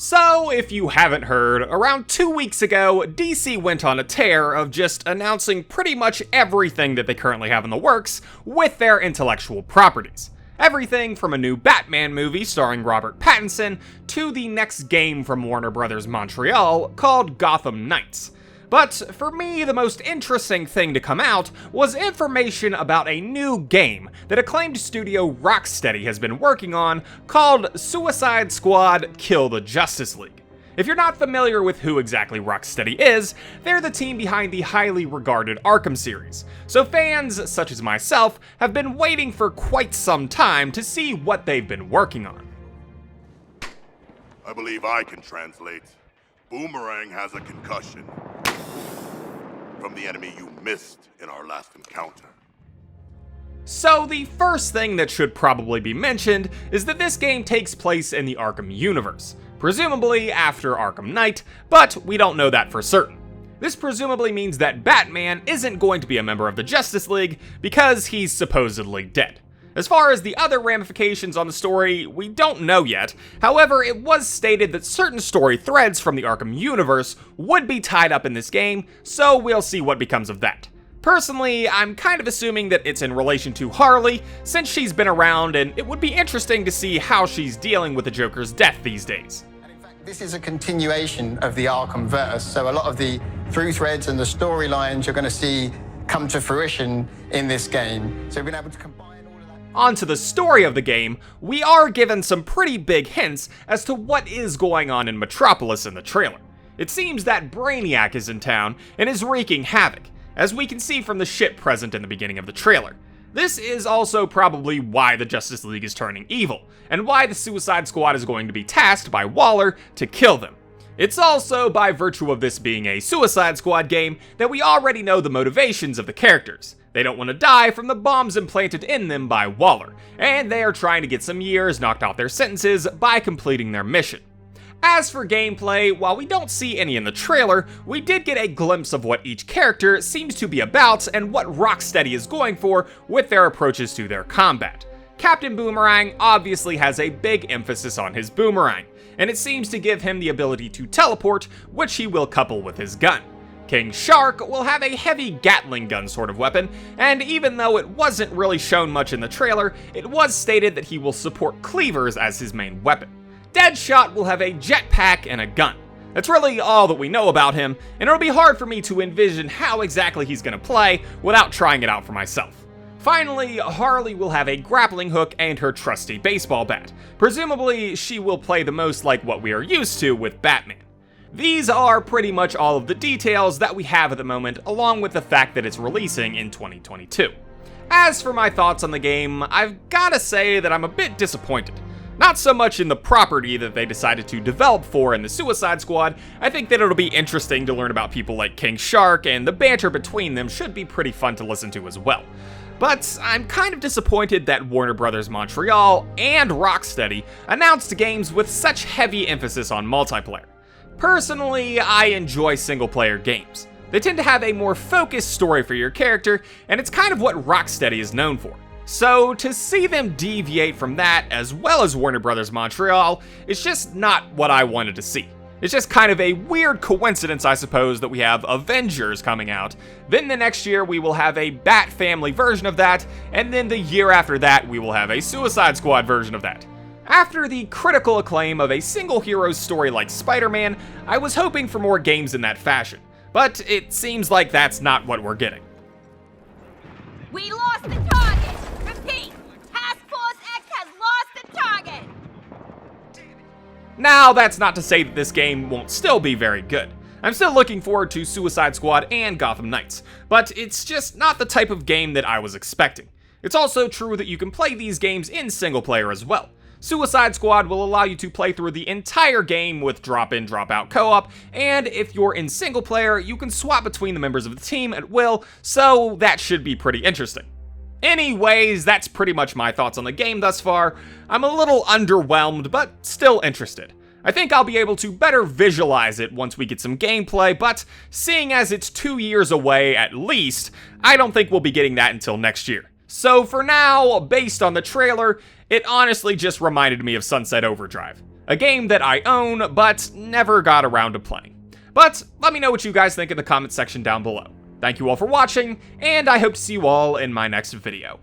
So, if you haven't heard, around 2 weeks ago, DC went on a tear of just announcing pretty much everything that they currently have in the works with their intellectual properties. Everything from a new Batman movie starring Robert Pattinson to the next game from Warner Brothers Montreal called Gotham Knights. But for me, the most interesting thing to come out was information about a new game that acclaimed studio Rocksteady has been working on called Suicide Squad Kill the Justice League. If you're not familiar with who exactly Rocksteady is, they're the team behind the highly regarded Arkham series, so fans, such as myself, have been waiting for quite some time to see what they've been working on. I believe I can translate. Boomerang has a concussion from the enemy you missed in our last encounter. So the first thing that should probably be mentioned is that this game takes place in the Arkham universe, presumably after Arkham Knight, but we don't know that for certain. This presumably means that Batman isn't going to be a member of the Justice League because he's supposedly dead. As far as the other ramifications on the story, we don't know yet. However, it was stated that certain story threads from the Arkham universe would be tied up in this game, so we'll see what becomes of that. Personally, I'm kind of assuming that it's in relation to Harley, since she's been around, and it would be interesting to see how she's dealing with the Joker's death these days. And in fact, this is a continuation of the Arkham verse, so a lot of the through threads and the storylines you're going to see come to fruition in this game. So we've been able to combine. Onto the story of the game, we are given some pretty big hints as to what is going on in Metropolis in the trailer. It seems that Brainiac is in town and is wreaking havoc, as we can see from the ship present in the beginning of the trailer. This is also probably why the Justice League is turning evil, and why the Suicide Squad is going to be tasked by Waller to kill them. It's also by virtue of this being a Suicide Squad game that we already know the motivations of the characters. They don't want to die from the bombs implanted in them by Waller, and they are trying to get some years knocked off their sentences by completing their mission. As for gameplay, while we don't see any in the trailer, we did get a glimpse of what each character seems to be about and what Rocksteady is going for with their approaches to their combat. Captain Boomerang obviously has a big emphasis on his boomerang, and it seems to give him the ability to teleport, which he will couple with his gun. King Shark will have a heavy Gatling gun sort of weapon, and even though it wasn't really shown much in the trailer, it was stated that he will support cleavers as his main weapon. Deadshot will have a jetpack and a gun. That's really all that we know about him, and it'll be hard for me to envision how exactly he's gonna play without trying it out for myself. Finally, Harley will have a grappling hook and her trusty baseball bat. Presumably, she will play the most like what we are used to with Batman. These are pretty much all of the details that we have at the moment, along with the fact that it's releasing in 2022. As for my thoughts on the game, I've gotta say that I'm a bit disappointed. Not so much in the property that they decided to develop for in the Suicide Squad. I think that it'll be interesting to learn about people like King Shark, and the banter between them should be pretty fun to listen to as well. But I'm kind of disappointed that Warner Brothers Montreal and Rocksteady announced games with such heavy emphasis on multiplayer. Personally, I enjoy single-player games. They tend to have a more focused story for your character, and it's kind of what Rocksteady is known for. So to see them deviate from that, as well as Warner Brothers Montreal, is just not what I wanted to see. It's just kind of a weird coincidence, I suppose, that we have Avengers coming out, then the next year we will have a Bat Family version of that, and then the year after that we will have a Suicide Squad version of that. After the critical acclaim of a single hero's story like Spider-Man, I was hoping for more games in that fashion, but it seems like that's not what we're getting. We lost the target! Repeat! Task Force X has lost the target! Now, that's not to say that this game won't still be very good. I'm still looking forward to Suicide Squad and Gotham Knights, but it's just not the type of game that I was expecting. It's also true that you can play these games in single player as well. Suicide Squad will allow you to play through the entire game with drop-in, drop-out co-op, and if you're in single player, you can swap between the members of the team at will, so that should be pretty interesting. Anyways, that's pretty much my thoughts on the game thus far. I'm a little underwhelmed, but still interested. I think I'll be able to better visualize it once we get some gameplay, but seeing as it's 2 years away at least, I don't think we'll be getting that until next year. So for now, based on the trailer, it honestly just reminded me of Sunset Overdrive. a game that I own but never got around to playing. But let me know what you guys think in the comment section down below. Thank you all for watching, and I hope to see you all in my next video.